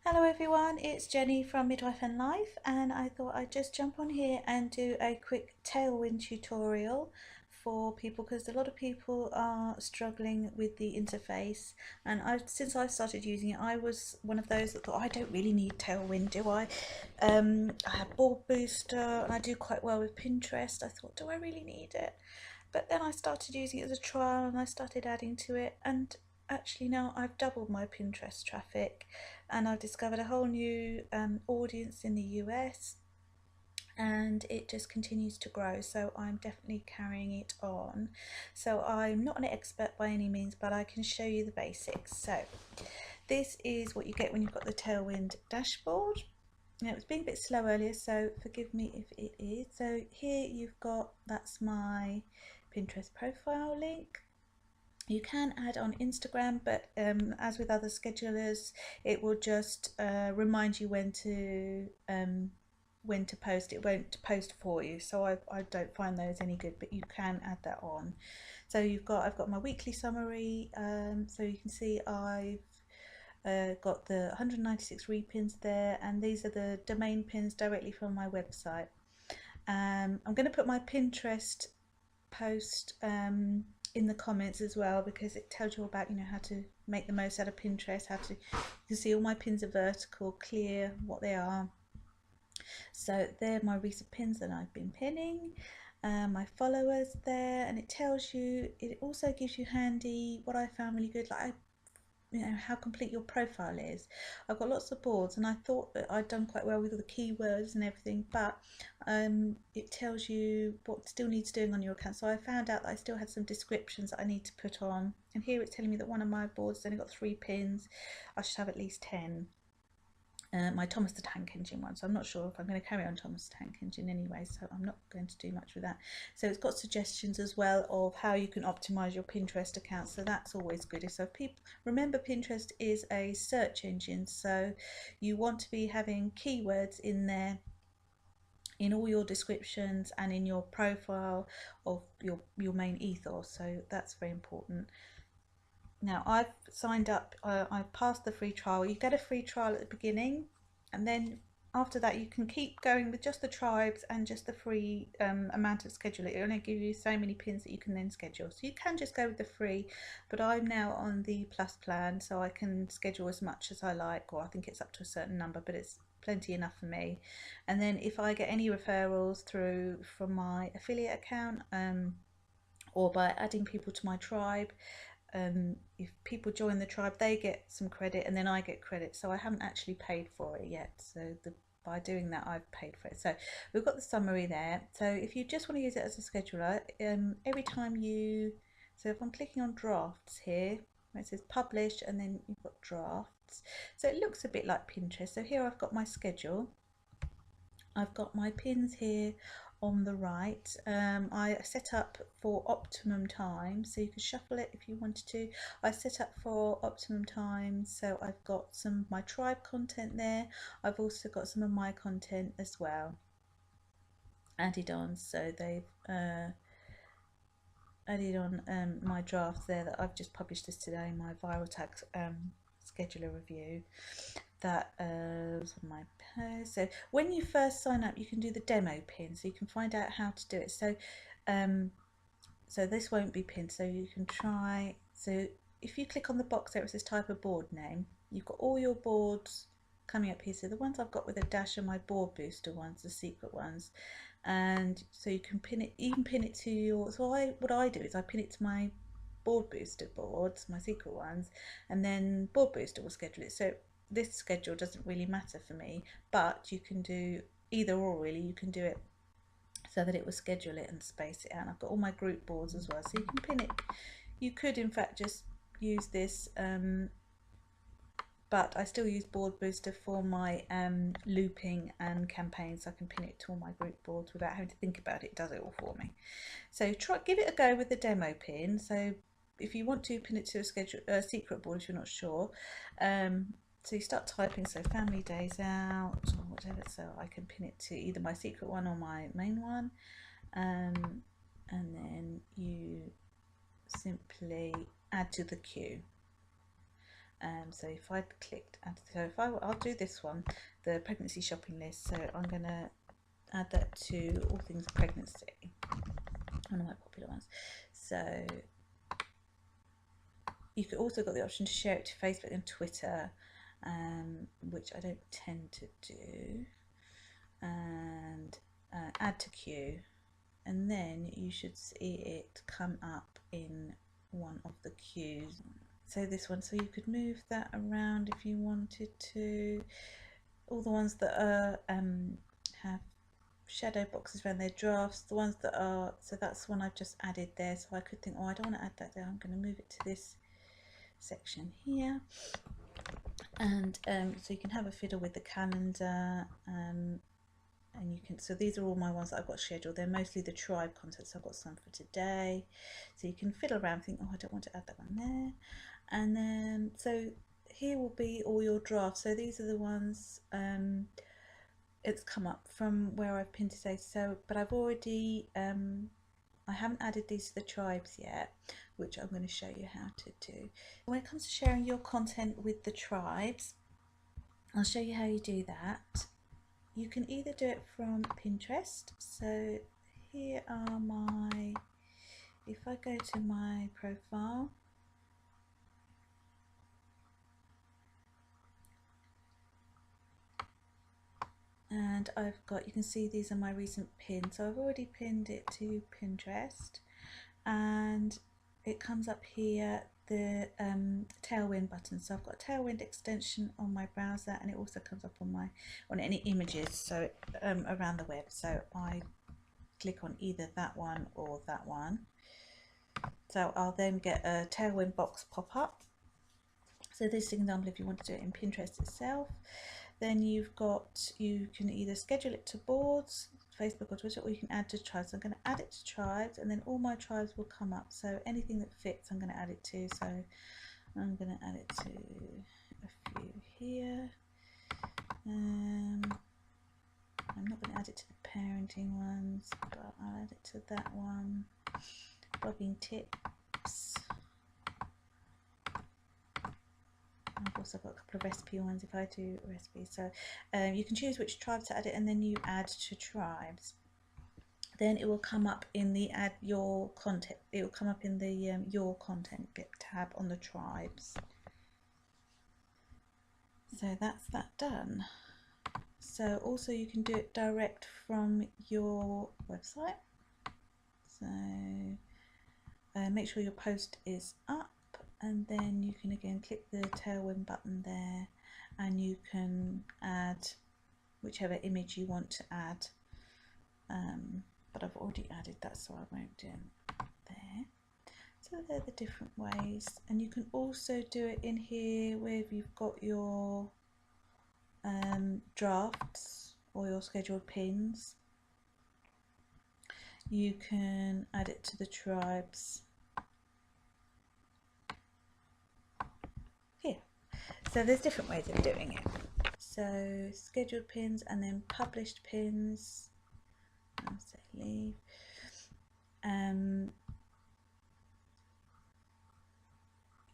Hello everyone, it's Jenny from Midwife and Life, and I thought I'd just jump on here and do a quick Tailwind tutorial for people because a lot of people are struggling with the interface, and since I started using it I was one of those that thought I don't really need Tailwind, do I? I have Boardbooster and I do quite well with Pinterest. I thought, do I really need it? But then I started using it as a trial and I started adding to it, and actually now I've doubled my Pinterest traffic, and I've discovered a whole new audience in the US, and it just continues to grow, so I'm definitely carrying it on. So I'm not an expert by any means, but I can show you the basics. So this is what you get when you've got the Tailwind dashboard. Now, it was being a bit slow earlier, so forgive me if it is. So here you've got, that's my Pinterest profile link. You can add on Instagram, but as with other schedulers, it will just remind you when to post. It won't post for you, so I don't find those any good, but you can add that on. So I've got my weekly summary, so you can see I've got the 196 repins there, and these are the domain pins directly from my website. I'm going to put my Pinterest post in the comments as well, because it tells you about how to make the most out of Pinterest. You can see all my pins are vertical, clear what they are. So they're my recent pins that I've been pinning. My followers there, and it also gives you handy what I found really good, like how complete your profile is. I've got lots of boards, and I thought that I'd done quite well with all the keywords and everything, but it tells you what still needs doing on your account. So I found out that I still had some descriptions that I need to put on, and here it's telling me that one of my boards has only got 3 pins. I should have at least 10. My Thomas the Tank Engine one, so I'm not sure if I'm going to carry on Thomas the Tank Engine anyway, so I'm not going to do much with that. So it's got suggestions as well of how you can optimize your Pinterest account, so that's always good. So people remember, Pinterest is a search engine, so you want to be having keywords in there in all your descriptions and in your profile of your main ethos, so that's very important. Now I've signed up, I've passed the free trial. You get a free trial at the beginning, and then after that you can keep going with just the tribes and just the free amount of scheduling. It only gives you so many pins that you can then schedule. So you can just go with the free, but I'm now on the plus plan, so I can schedule as much as I like, or I think it's up to a certain number, but it's plenty enough for me. And then if I get any referrals through from my affiliate account, or by adding people to my tribe, if people join the tribe, they get some credit, and then I get credit. So I haven't actually paid for it yet, so by doing that I've paid for it. So we've got the summary there. So if you just want to use it as a scheduler, every time so if I'm clicking on drafts here, where it says publish, and then you've got drafts, so it looks a bit like Pinterest. So here I've got my schedule, I've got my pins here on the right. I set up for optimum time, so you can shuffle it if you wanted to. I set up for optimum time, so I've got some of my tribe content there. I've also got some of my content as well added on, so they've added on my drafts there that I've just published this today, my viral tags scheduler review. That was on my post. So when you first sign up, you can do the demo pin, so you can find out how to do it. So so this won't be pinned, so you can try. So if you click on the box there, it says type a board name. You've got all your boards coming up here. So the ones I've got with a dash are my Boardbooster ones, the secret ones, and so you can pin it. You can pin it to your. So what I do is I pin it to my Boardbooster boards, my secret ones, and then Boardbooster will schedule it. So this schedule doesn't really matter for me, but you can do either or, really. You can do it so that it will schedule it and space it out. And I've got all my group boards as well, so you can pin it. You could in fact just use this, but I still use Boardbooster for my looping and campaigns, so I can pin it to all my group boards without having to think about it. It does it all for me. So give it a go with the demo pin. So if you want to pin it to a secret board if you're not sure, so you start typing, so family days out or whatever, so I can pin it to either my secret one or my main one, and then you simply add to the queue, So if I clicked add, so if I'll do this one, the pregnancy shopping list. So I'm going to add that to all things pregnancy, one of my popular ones. So you could also got the option to share it to Facebook and Twitter, which I don't tend to do, and add to queue, and then you should see it come up in one of the queues. So this one, so you could move that around if you wanted to. All the ones that are have shadow boxes around their drafts, the ones that are, so that's one I've just added there. So I could think, oh, I don't want to add that there, I'm going to move it to this section here. And so you can have a fiddle with the calendar, and you can, so these are all my ones that I've got scheduled. They're mostly the tribe content, so I've got some for today. So you can fiddle around, think, oh, I don't want to add that one there. And then so here will be all your drafts. So these are the ones it's come up from where I've pinned today. So but I've already I haven't added these to the tribes yet, which I'm going to show you how to do. When it comes to sharing your content with the tribes, I'll show you how you do that. You can either do it from Pinterest. So here are my, if I go to my profile, and I've got, you can see these are my recent pins. So I've already pinned it to Pinterest, and it comes up here, the Tailwind button. So I've got a Tailwind extension on my browser, and it also comes up on my, on any images, so around the web. So I click on either that one or that one. So I'll then get a Tailwind box pop up. So this example, if you want to do it in Pinterest itself, then you've got, you can either schedule it to boards, Facebook or Twitter, or you can add to tribes. So I'm going to add it to tribes, and then all my tribes will come up. So anything that fits, I'm going to add it to. So I'm going to add it to a few here. I'm not going to add it to the parenting ones, but I'll add it to that one. Blogging tips. I've also got a couple of recipe ones if I do recipes. So you can choose which tribe to add it, and then you add to tribes. Then it will come up in the add your content. It will come up in the your content tab on the tribes. So that's that done. So also you can do it direct from your website. So make sure your post is up. And then you can again click the Tailwind button there, and you can add whichever image you want to add. But I've already added that, so I won't do it there. So they're the different ways. And you can also do it in here where you've got your drafts or your scheduled pins. You can add it to the tribes. So there's different ways of doing it. So scheduled pins and then published pins. I'll say leave.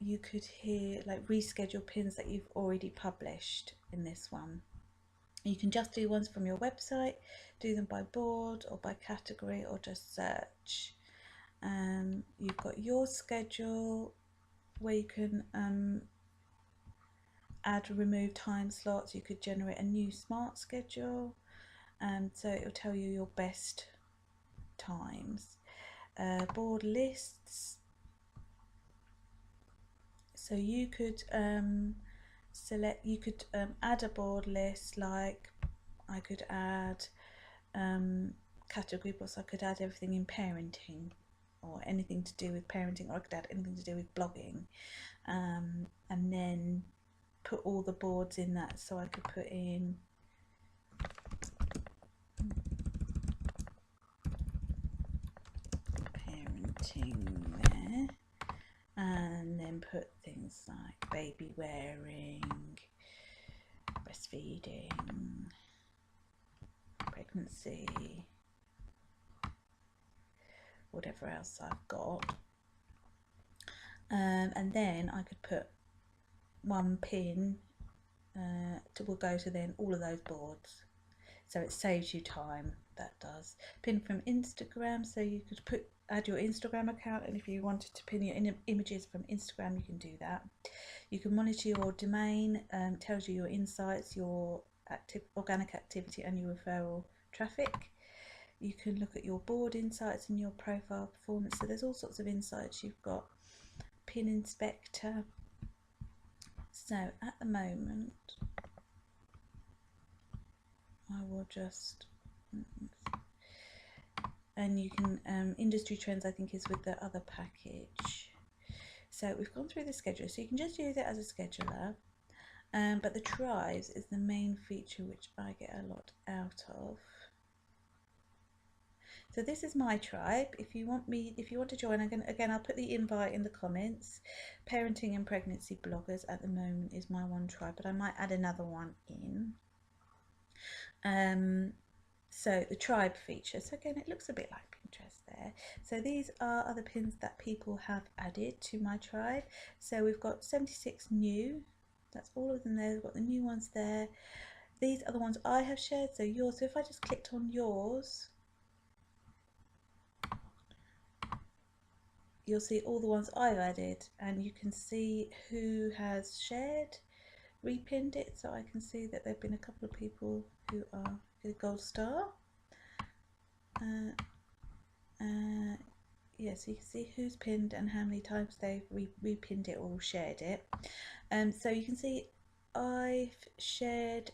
You could here like reschedule pins that you've already published in this one. You can just do ones from your website, do them by board or by category, or just search. You've got your schedule where you can add or remove time slots. You could generate a new smart schedule, so it will tell you your best times. Board lists, so you could select, you could add a board list. Like I could add category boards. I could add everything in parenting or anything to do with parenting, or I could add anything to do with blogging, and then put all the boards in that. So I could put in parenting there, and then put things like baby wearing, breastfeeding, pregnancy, whatever else I've got, and then I could put one pin will go to then all of those boards. So it saves you time, that does. Pin from Instagram, so you could add your Instagram account, and if you wanted to pin your images from Instagram, you can do that. You can monitor your domain, tells you your insights, your organic activity and your referral traffic. You can look at your board insights and your profile performance. So there's all sorts of insights. You've got pin inspector. So at the moment, I will just, and you can, industry trends I think is with the other package. So we've gone through the scheduler, so you can just use it as a scheduler, but the tribes is the main feature which I get a lot out of. So this is my tribe. If you want to join, again I'll put the invite in the comments. Parenting and pregnancy bloggers at the moment is my one tribe, but I might add another one in. So the tribe feature, so again it looks a bit like Pinterest there. So these are other pins that people have added to my tribe. So we've got 76 new, that's all of them there. We've got the new ones there. These are the ones I have shared, so yours. So if I just clicked on yours, you'll see all the ones I've added, and you can see who has shared, repinned it. So I can see that there have been a couple of people who are a gold star. Yeah, so you can see who's pinned and how many times they've repinned it or shared it. So you can see I've shared,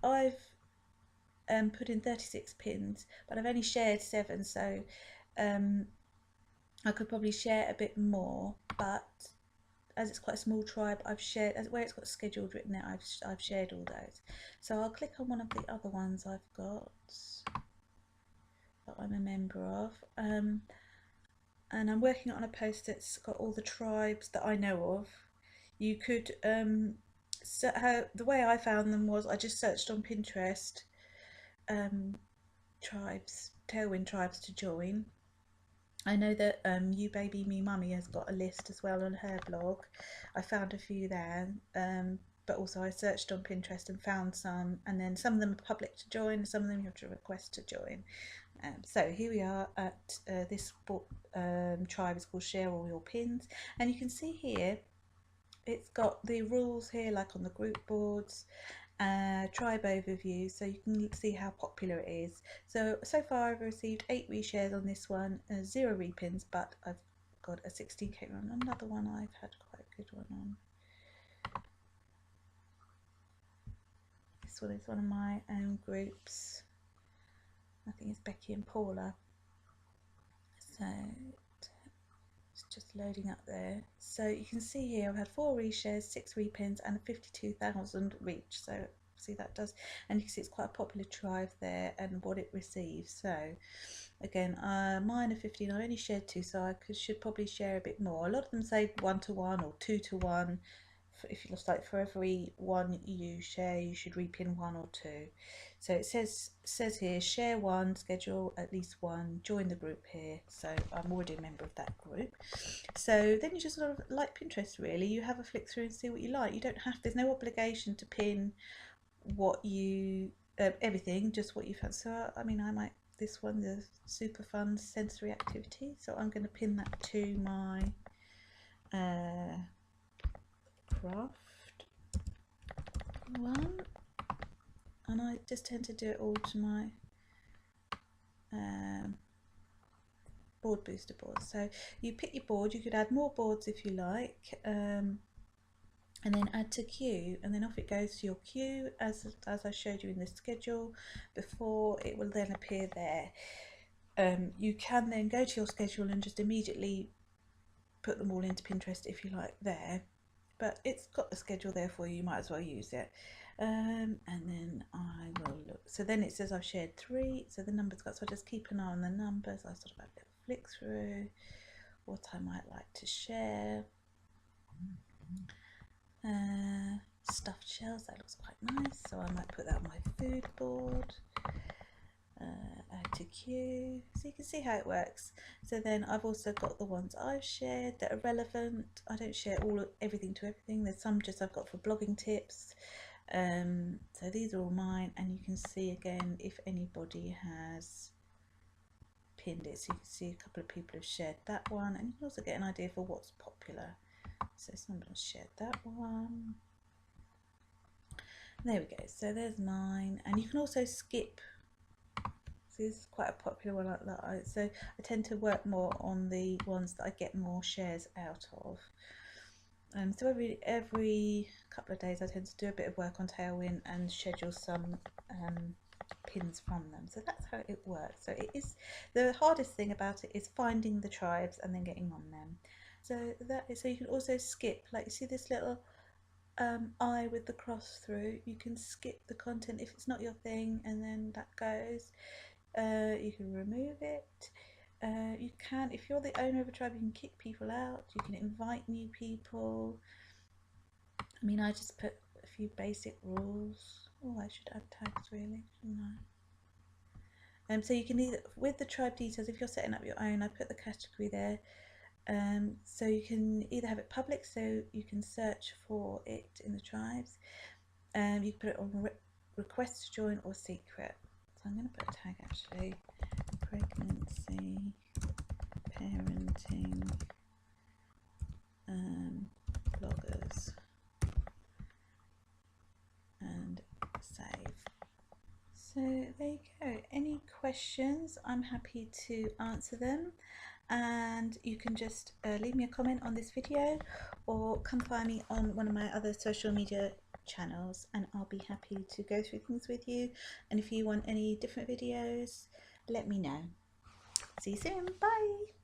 I've put in 36 pins, but I've only shared 7, so I could probably share a bit more, but as it's quite a small tribe, I've shared, where it's got scheduled written out, I've shared all those. So I'll click on one of the other ones I've got that I'm a member of, and I'm working on a post that's got all the tribes that I know of. You could, the way I found them was I just searched on Pinterest, tribes, Tailwind tribes to join. I know that You Baby Me Mummy has got a list as well on her blog. I found a few there, but also I searched on Pinterest and found some, and then some of them are public to join, some of them you have to request to join. So here we are at this tribe is called Share All Your Pins, and you can see here it's got the rules here like on the group boards, tribe overview, so you can see how popular it is. So far I've received 8 reshares on this one, 0 repins, but I've got a 16k on another one I've had quite a good one on. This one is one of my own groups. I think it's Becky and Paula. So it's just loading up there. So you can see here I've had 4 reshares, 6 repins and a 52,000 reach. So see that does, and you can see it's quite a popular tribe there and what it receives. So again, mine are 15. I only shared 2, so I should probably share a bit more. A lot of them say 1-to-1 or 2-to-1. If you look like for every one you share, you should repin 1 or 2. So it says here, share 1, schedule at least 1, join the group here. So I'm already a member of that group. So then you just sort of, like Pinterest really, you have a flick through and see what you like. You don't have, there's no obligation to pin what you, everything, just what you fancy. So I mean, I might, this one, the super fun sensory activity, so I'm going to pin that to my craft one, and I just tend to do it all to my Boardbooster board. So you pick your board, you could add more boards if you like, and then add to queue, and then off it goes to your queue as I showed you in the schedule before. It will then appear there. You can then go to your schedule and just immediately put them all into Pinterest if you like there, but it's got the schedule there for you, you might as well use it. And then I will look, so then it says I've shared 3, so the numbers got, so I just keep an eye on the numbers. I sort of have a little flick through what I might like to share. Stuffed shells, that looks quite nice, so I might put that on my food board. to queue, so you can see how it works. So then I've also got the ones I've shared that are relevant. I don't share everything to everything. There's some just I've got for blogging tips. So these are all mine, and you can see again if anybody has pinned it, so you can see a couple of people have shared that one, and you can also get an idea for what's popular. So someone's shared that one. There we go, so there's mine, and you can also skip. So this is quite a popular one like that. So I tend to work more on the ones that I get more shares out of. So every couple of days I tend to do a bit of work on Tailwind and schedule some pins from them. So that's how it works. So it is, the hardest thing about it is finding the tribes and then getting on them. So you can also skip, like you see this little eye with the cross through, you can skip the content if it's not your thing, and then that goes. You can remove it. You can, if you're the owner of a tribe, you can kick people out, you can invite new people. I mean, I just put a few basic rules. Oh, I should add tags really, shouldn't I? So you can either, with the tribe details, if you're setting up your own, I put the category there. So you can either have it public, so you can search for it in the tribes. You can put it on request to join or secret. So I'm going to put a tag actually, pregnancy, parenting, bloggers, and save. So there you go. Any questions, I'm happy to answer them, and you can just leave me a comment on this video or come find me on one of my other social media channels, and I'll be happy to go through things with you. And if you want any different videos, let me know. See you soon. Bye.